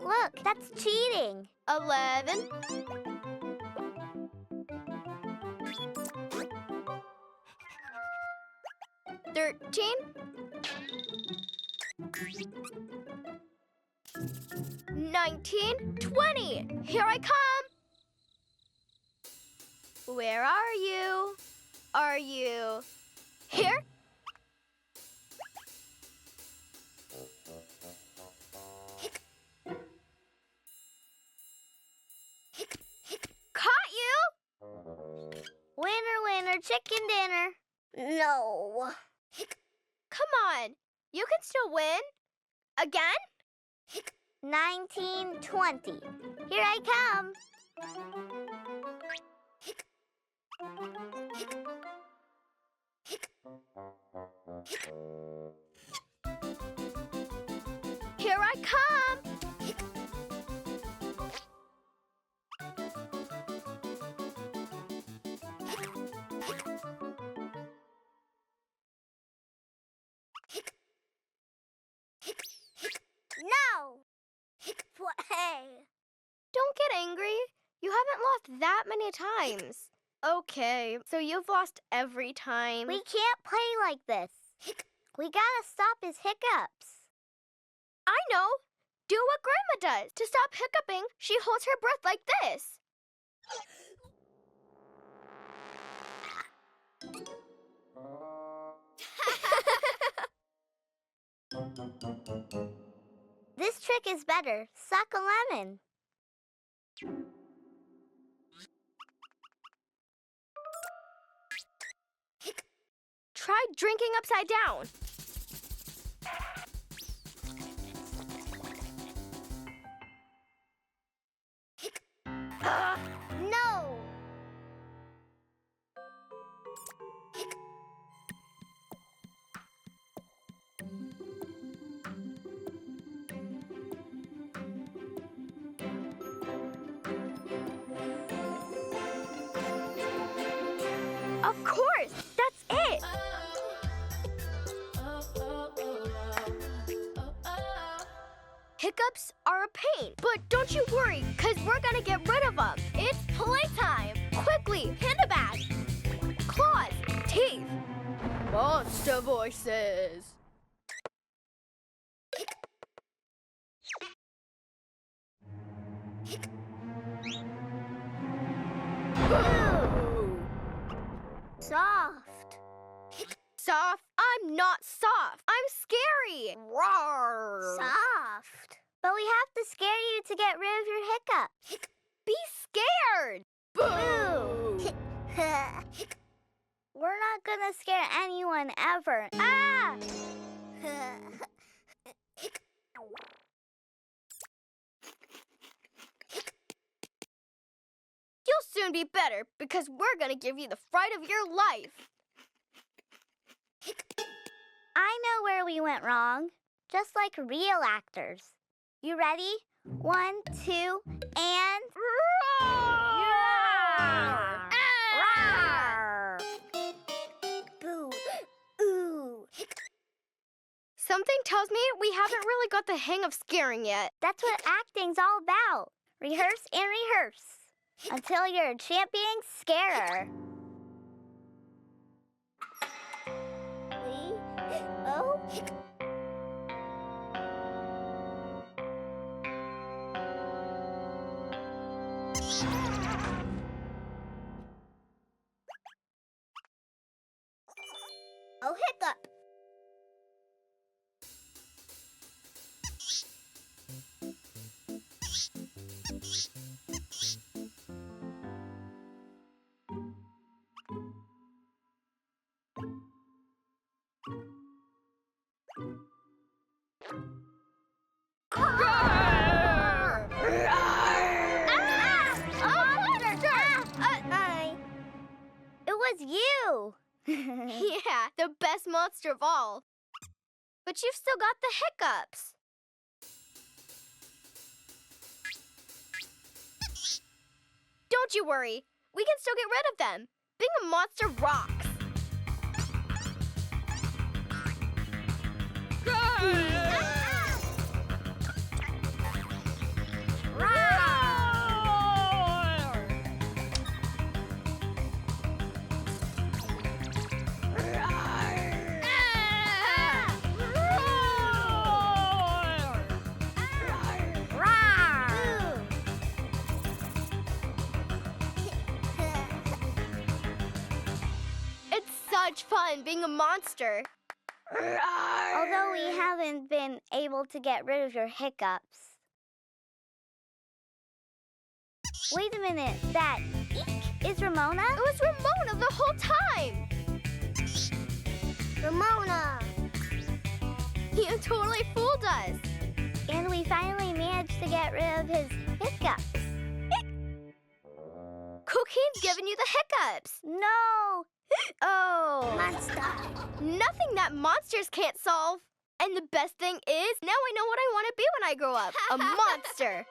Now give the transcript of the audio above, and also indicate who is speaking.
Speaker 1: Look, that's cheating.
Speaker 2: 11. 13. 19. 20. Here I come. Where are you? Are you here? Caught you!
Speaker 1: Winner, winner, chicken dinner. No.
Speaker 2: Come on, you can still win. Again?
Speaker 1: 1920. Here I come.
Speaker 2: Here I come.
Speaker 1: No. Play.
Speaker 2: Don't get angry. You haven't lost that many times. Okay, so you've lost every time.
Speaker 1: We can't play like this. We gotta stop his hiccups.
Speaker 2: I know. Do what Grandma does. To stop hiccuping, she holds her breath like this.
Speaker 1: This trick is better. Suck a lemon.
Speaker 2: Try drinking upside down.
Speaker 1: No.
Speaker 2: Of course, that's it. Hiccups are a pain, but don't you worry, because we're going to get rid of them. It's playtime. Quickly, panda bag. Claws, teeth, monster voices. Boo!
Speaker 1: Soft.
Speaker 2: Soft? I'm not soft. I'm scary. Roar.
Speaker 1: Soft. But we have to scare you to get rid of your hiccup.
Speaker 2: Be scared.
Speaker 1: Boo! We're not gonna scare anyone ever. Ah!
Speaker 2: You'll soon be better because we're gonna give you the fright of your life.
Speaker 1: I know where we went wrong, just like real actors. You ready? 1, 2, and...
Speaker 2: Roar!
Speaker 1: Roar! Boo! Ooh!
Speaker 2: Something tells me we haven't really got the hang of scaring yet.
Speaker 1: That's what acting's all about. Rehearse and rehearse until you're a champion scarer. Oh. Oh, hiccup. It was you.
Speaker 2: Yeah, the best monster of all. But you've still got the hiccups. Don't you worry. We can still get rid of them. Being a monster rocks. much fun being a monster.
Speaker 1: Although we haven't been able to get rid of your hiccups. Wait a minute, that eek is Ramona?
Speaker 2: It was Ramona the whole time.
Speaker 1: Ramona!
Speaker 2: You totally fooled us.
Speaker 1: And we finally managed to get rid of his hiccups.
Speaker 2: Cuquin's giving you the hiccups.
Speaker 1: No!
Speaker 2: Oh.
Speaker 1: Monster!
Speaker 2: Nothing that monsters can't solve. And the best thing is, now I know what I want to be when I grow up. A monster.